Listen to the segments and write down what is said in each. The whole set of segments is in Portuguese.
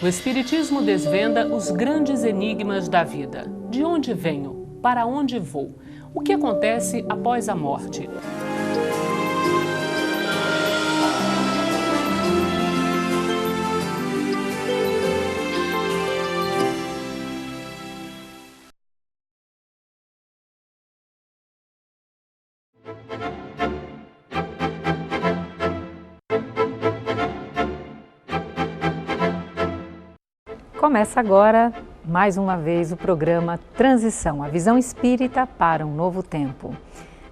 O Espiritismo desvenda os grandes enigmas da vida. De onde venho? Para onde vou? O que acontece após a morte? Começa agora, mais uma vez, o programa Transição, a visão espírita para um novo tempo.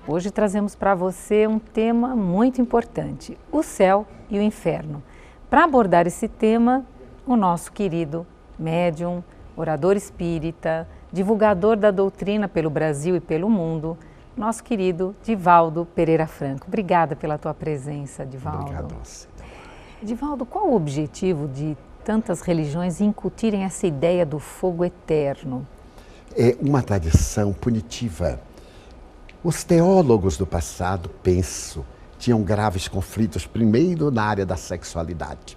Hoje trazemos para você um tema muito importante, o céu e o inferno. Para abordar esse tema, o nosso querido médium, orador espírita, divulgador da doutrina pelo Brasil e pelo mundo, nosso querido Divaldo Pereira Franco. Obrigada pela tua presença, Divaldo. Obrigado a você. Divaldo, qual o objetivo de tantas religiões incutirem essa ideia do fogo eterno? É uma tradição punitiva. Os teólogos do passado, penso, tinham graves conflitos, primeiro na área da sexualidade.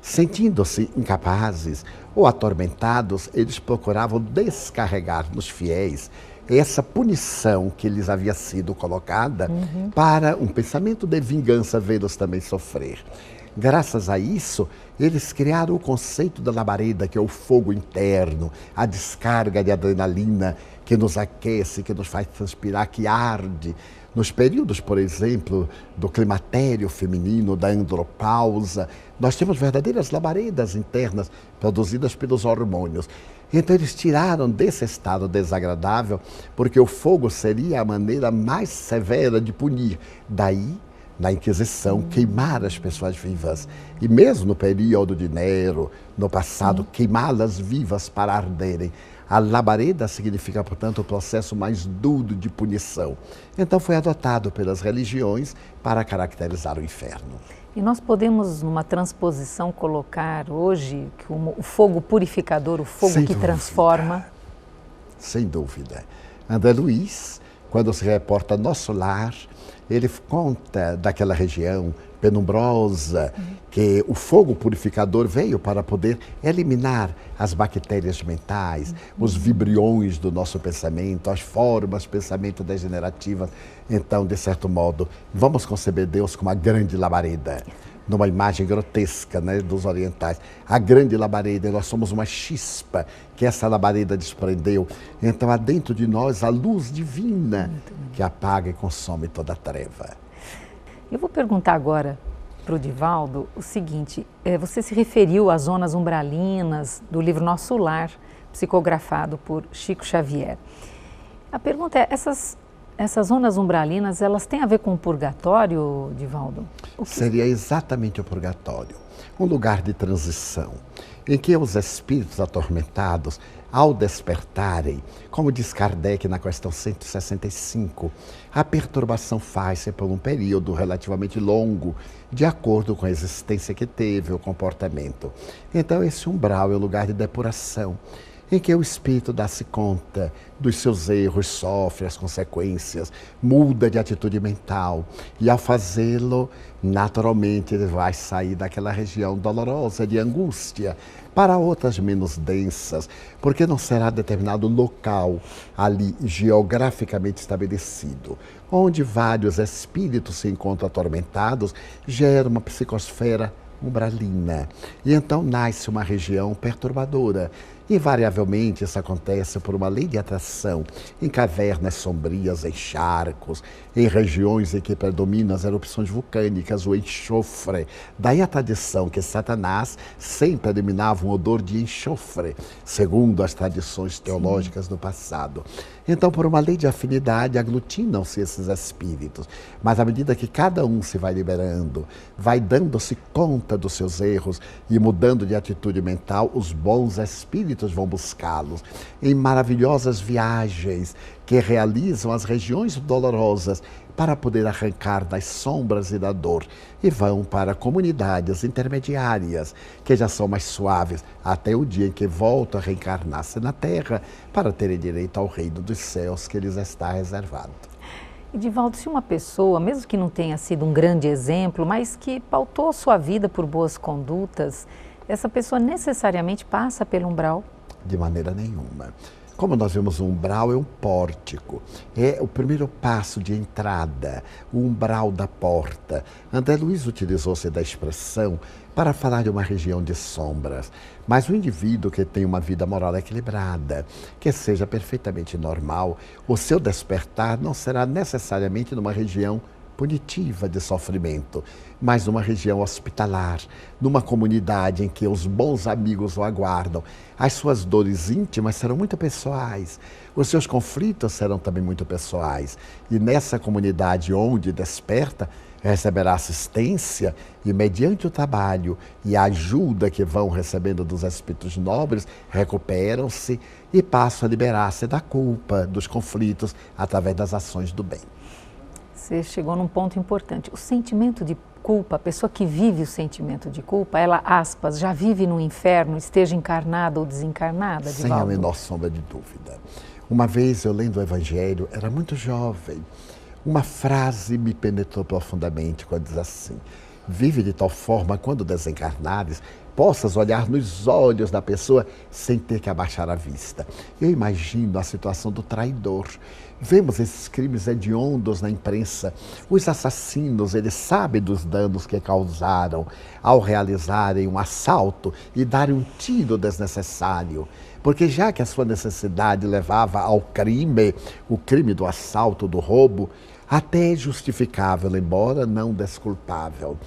Sentindo-se incapazes ou atormentados, eles procuravam descarregar nos fiéis essa punição que lhes havia sido colocada para um pensamento de vingança, vê-los também sofrer. Graças a isso, eles criaram o conceito da labareda, que é o fogo interno, a descarga de adrenalina que nos aquece, que nos faz transpirar, que arde. Nos períodos, por exemplo, do climatério feminino, da andropausa, nós temos verdadeiras labaredas internas produzidas pelos hormônios. Então eles tiraram desse estado desagradável, porque o fogo seria a maneira mais severa de punir. Daí, na Inquisição, queimar as pessoas vivas. E mesmo no período de Nero, no passado, queimá-las vivas para arderem. A labareda significa, portanto, o processo mais duro de punição. Então foi adotado pelas religiões para caracterizar o inferno. E nós podemos, numa transposição, colocar hoje que o fogo purificador, o fogo Sem que dúvida. transforma? Sem dúvida. André Luiz, quando se reporta Nosso Lar, ele conta daquela região penumbrosa, que o fogo purificador veio para poder eliminar as bactérias mentais, os vibriões do nosso pensamento, as formas de pensamento degenerativas. Então, de certo modo, vamos conceber Deus como a grande labareda, numa imagem grotesca, né, dos orientais. A grande labareda, nós somos uma chispa que essa labareda desprendeu. Então há dentro de nós a luz divina que apaga e consome toda a treva. Eu vou perguntar agora para o Divaldo o seguinte, você se referiu às zonas umbralinas do livro Nosso Lar, psicografado por Chico Xavier. A pergunta é, essas zonas umbralinas, elas têm a ver com o purgatório, Divaldo? Seria exatamente o purgatório, um lugar de transição, em que os espíritos atormentados, ao despertarem, como diz Kardec na questão 165, a perturbação faz-se por um período relativamente longo, de acordo com a existência que teve, o comportamento. Então esse umbral é o lugar de depuração, em que o espírito dá-se conta dos seus erros, sofre as consequências, muda de atitude mental e ao fazê-lo, naturalmente ele vai sair daquela região dolorosa de angústia para outras menos densas, porque não será determinado local ali geograficamente estabelecido, onde vários espíritos se encontram atormentados, gera uma psicosfera umbralina e então nasce uma região perturbadora. Invariavelmente isso acontece por uma lei de atração, em cavernas sombrias, em charcos, em regiões em que predominam as erupções vulcânicas, o enxofre. Daí a tradição que Satanás sempre eliminava um odor de enxofre, segundo as tradições teológicas do passado. Então, por uma lei de afinidade, aglutinam-se esses espíritos. Mas à medida que cada um se vai liberando, vai dando-se conta dos seus erros e mudando de atitude mental, os bons espíritos vão buscá-los em maravilhosas viagens que realizam as regiões dolorosas para poder arrancar das sombras e da dor e vão para comunidades intermediárias que já são mais suaves até o dia em que voltam a reencarnar-se na Terra para terem direito ao reino dos céus que lhes está reservado. E Divaldo, se uma pessoa, mesmo que não tenha sido um grande exemplo, mas que pautou sua vida por boas condutas, essa pessoa necessariamente passa pelo umbral? De maneira nenhuma. Como nós vemos, o umbral é um pórtico, é o primeiro passo de entrada, o umbral da porta. André Luiz utilizou-se da expressão para falar de uma região de sombras, mas o indivíduo que tem uma vida moral equilibrada, que seja perfeitamente normal, o seu despertar não será necessariamente numa região punitiva de sofrimento, mas numa região hospitalar, numa comunidade em que os bons amigos o aguardam. As suas dores íntimas serão muito pessoais, os seus conflitos serão também muito pessoais. E nessa comunidade onde desperta, receberá assistência e, mediante o trabalho e a ajuda que vão recebendo dos espíritos nobres, recuperam-se e passam a liberar-se da culpa, dos conflitos, através das ações do bem. Você chegou num ponto importante. O sentimento de culpa, a pessoa que vive o sentimento de culpa, ela, aspas, já vive no inferno, esteja encarnada ou desencarnada, Divaldo? Sem a menor sombra de dúvida. Uma vez eu lendo o Evangelho, era muito jovem, uma frase me penetrou profundamente quando diz assim: vive de tal forma, quando desencarnares, possas olhar nos olhos da pessoa sem ter que abaixar a vista. Eu imagino a situação do traidor. Vemos esses crimes hediondos na imprensa. Os assassinos, eles sabem dos danos que causaram ao realizarem um assalto e darem um tiro desnecessário. Porque já que a sua necessidade levava ao crime, o crime do assalto, do roubo, até é justificável, embora não desculpável.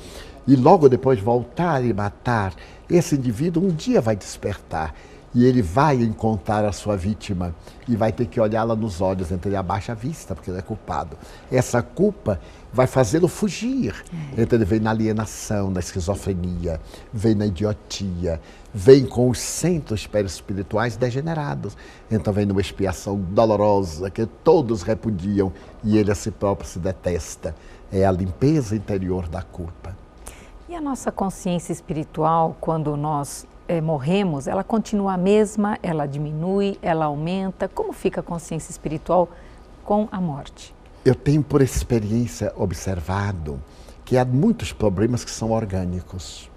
E logo depois voltar e matar, esse indivíduo um dia vai despertar e ele vai encontrar a sua vítima e vai ter que olhá-la nos olhos, então ele abaixa a vista porque ele é culpado. Essa culpa vai fazê-lo fugir. Então ele vem na alienação, na esquizofrenia, vem na idiotia, vem com os centros perispirituais degenerados. Então vem numa expiação dolorosa que todos repudiam e ele a si próprio se detesta. É a limpeza interior da culpa. E a nossa consciência espiritual, quando nós morremos, ela continua a mesma, ela diminui, ela aumenta? Como fica a consciência espiritual com a morte? Eu tenho por experiência observado que há muitos problemas que são orgânicos,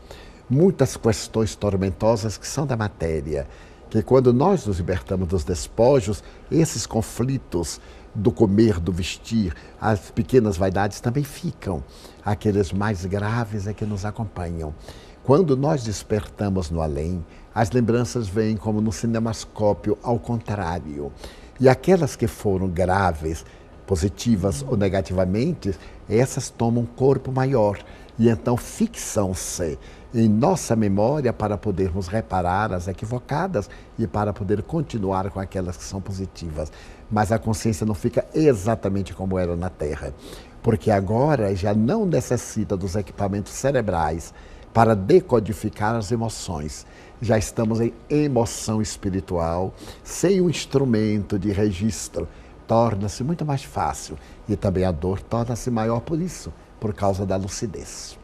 muitas questões tormentosas que são da matéria, que quando nós nos libertamos dos despojos, esses conflitos do comer, do vestir, as pequenas vaidades também ficam. Aqueles mais graves é que nos acompanham. Quando nós despertamos no além, as lembranças vêm como no cinemascópio ao contrário. E aquelas que foram graves, positivas ou negativamente, essas tomam um corpo maior e então fixam-se em nossa memória para podermos reparar as equivocadas e para poder continuar com aquelas que são positivas. Mas a consciência não fica exatamente como era na Terra, porque agora já não necessita dos equipamentos cerebrais para decodificar as emoções. Já estamos em emoção espiritual, sem um instrumento de registro. Torna-se muito mais fácil e também a dor torna-se maior por isso, por causa da lucidez.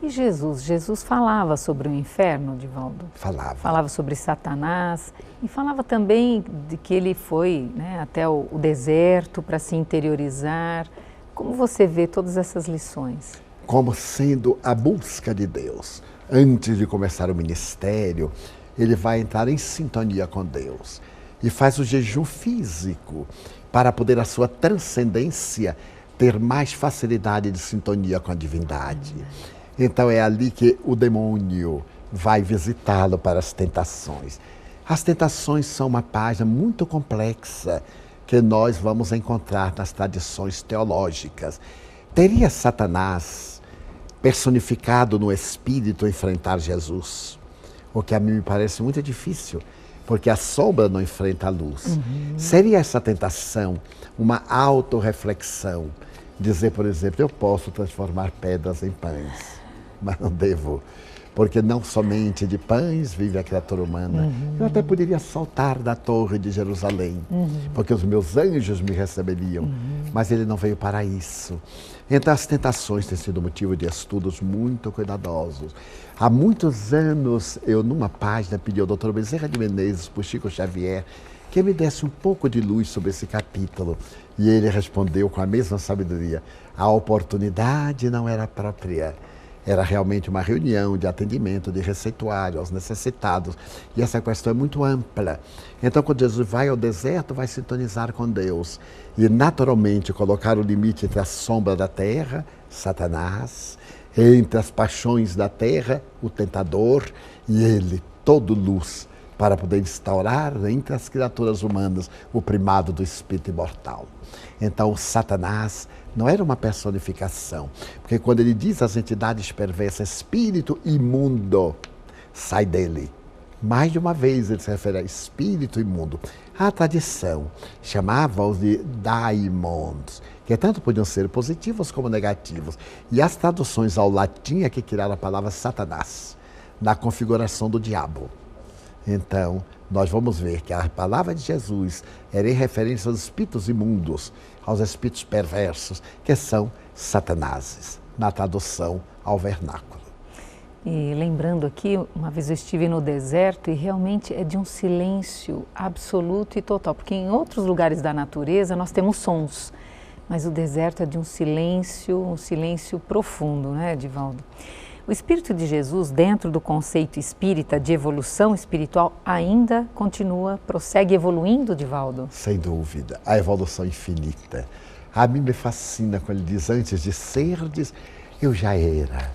E Jesus falava sobre o inferno, Divaldo? Falava. Falava sobre Satanás e falava também de que ele foi, até o deserto para se interiorizar. Como você vê todas essas lições? Como sendo a busca de Deus. Antes de começar o ministério, ele vai entrar em sintonia com Deus e faz o jejum físico para poder a sua transcendência ter mais facilidade de sintonia com a divindade. Então é ali que o demônio vai visitá-lo para as tentações. As tentações são uma página muito complexa que nós vamos encontrar nas tradições teológicas. Teria Satanás personificado no espírito enfrentar Jesus? O que a mim me parece muito difícil, porque a sombra não enfrenta a luz. Seria essa tentação uma autorreflexão? Dizer, por exemplo, eu posso transformar pedras em pães, mas não devo, porque não somente de pães vive a criatura humana. Eu até poderia saltar da torre de Jerusalém, porque os meus anjos me receberiam, mas ele não veio para isso. Então as tentações têm sido motivo de estudos muito cuidadosos. Há muitos anos eu numa página pedi ao Dr. Bezerra de Menezes, por Chico Xavier, que me desse um pouco de luz sobre esse capítulo. E ele respondeu com a mesma sabedoria: a oportunidade não era própria. Era realmente uma reunião de atendimento, de receituário aos necessitados. E essa questão é muito ampla. Então, quando Jesus vai ao deserto, vai sintonizar com Deus. E, naturalmente, colocar o limite entre a sombra da terra, Satanás, entre as paixões da terra, o tentador, e ele, todo luz, para poder instaurar entre as criaturas humanas o primado do espírito imortal. Então, o Satanás não era uma personificação, porque quando ele diz às entidades perversas, espírito imundo, sai dele. Mais de uma vez ele se refere a espírito imundo. A tradição chamava-os de daimons, que tanto podiam ser positivos como negativos. E as traduções ao latim é que criaram a palavra Satanás, na configuração do diabo. Então, nós vamos ver que a palavra de Jesus era em referência aos espíritos imundos, aos espíritos perversos, que são satanases, na tradução ao vernáculo. E lembrando aqui, uma vez eu estive no deserto e realmente é de um silêncio absoluto e total, porque em outros lugares da natureza nós temos sons, mas o deserto é de um silêncio profundo, né, Divaldo? O Espírito de Jesus, dentro do conceito espírita de evolução espiritual, ainda prossegue evoluindo, Divaldo? Sem dúvida, a evolução infinita. A mim me fascina quando ele diz, antes de serdes, eu já era.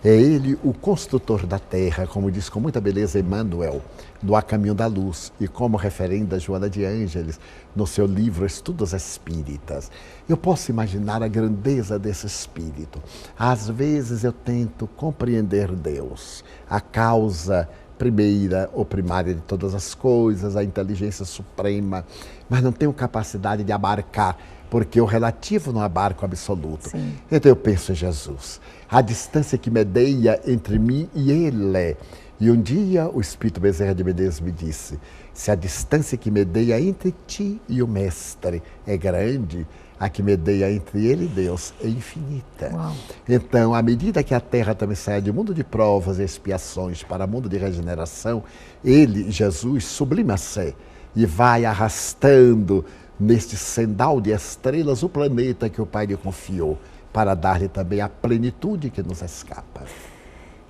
É ele o construtor da terra, como diz com muita beleza Emmanuel, no A Caminho da Luz, e como referenda Joana de Ângeles, no seu livro Estudos Espíritas. Eu posso imaginar a grandeza desse espírito. Às vezes eu tento compreender Deus, a causa primeira ou primária de todas as coisas, a inteligência suprema, mas não tenho capacidade de abarcar, porque o relativo não abarca o absoluto. Sim. Então eu penso em Jesus, a distância que medeia entre mim e Ele. E um dia o Espírito Bezerra de Menezes me disse, se a distância que medeia entre ti e o Mestre é grande, a que medeia entre ele e Deus é infinita. Uau. Então, à medida que a Terra também sai de mundo de provas e expiações para mundo de regeneração, ele, Jesus, sublima-se e vai arrastando neste sendal de estrelas o planeta que o Pai lhe confiou, para dar-lhe também a plenitude que nos escapa.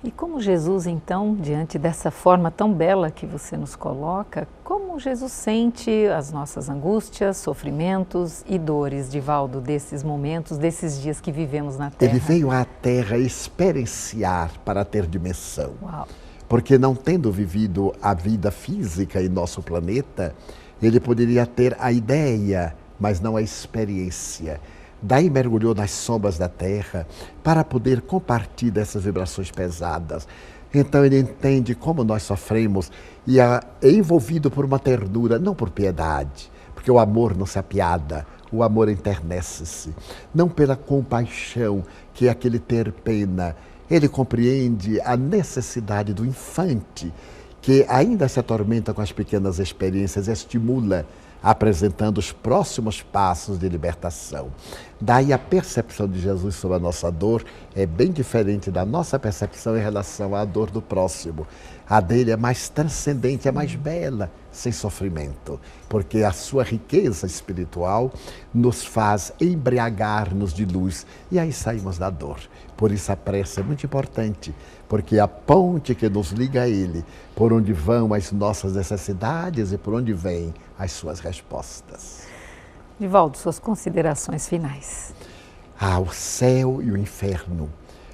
E como Jesus, então, diante dessa forma tão bela que você nos coloca, como Jesus sente as nossas angústias, sofrimentos e dores, Divaldo, desses momentos, desses dias que vivemos na Terra? Ele veio à Terra experienciar para ter dimensão. Uau. Porque não tendo vivido a vida física em nosso planeta, ele poderia ter a ideia, mas não a experiência. Daí mergulhou nas sombras da terra para poder compartilhar dessas vibrações pesadas. Então ele entende como nós sofremos e é envolvido por uma ternura, não por piedade, porque o amor não se apiada, o amor enternece-se. Não pela compaixão, que é aquele ter pena. Ele compreende a necessidade do infante, que ainda se atormenta com as pequenas experiências, estimula, apresentando os próximos passos de libertação. Daí a percepção de Jesus sobre a nossa dor é bem diferente da nossa percepção em relação à dor do próximo. A dele é mais transcendente, é mais bela, sem sofrimento, porque a sua riqueza espiritual nos faz embriagar-nos de luz e aí saímos da dor. Por isso a prece é muito importante, porque é a ponte que nos liga a Ele, por onde vão as nossas necessidades e por onde vêm as suas respostas. Divaldo, suas considerações finais. O céu e o inferno.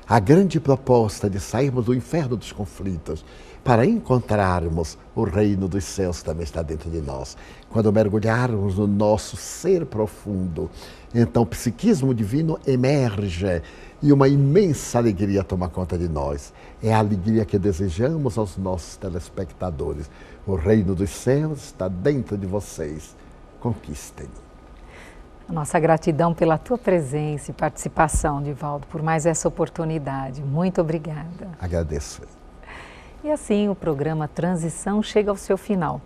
A grande proposta de sairmos do inferno dos conflitos para encontrarmos o reino dos céus que também está dentro de nós. Quando mergulharmos no nosso ser profundo, então o psiquismo divino emerge e uma imensa alegria toma conta de nós. É a alegria que desejamos aos nossos telespectadores. O reino dos céus está dentro de vocês. Conquistem. A nossa gratidão pela tua presença e participação, Divaldo, por mais essa oportunidade. Muito obrigada. Agradeço. E assim o programa Transição chega ao seu final.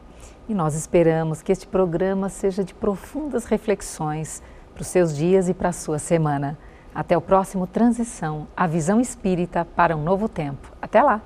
E nós esperamos que este programa seja de profundas reflexões para os seus dias e para a sua semana. Até o próximo Transição, a visão espírita para um novo tempo. Até lá!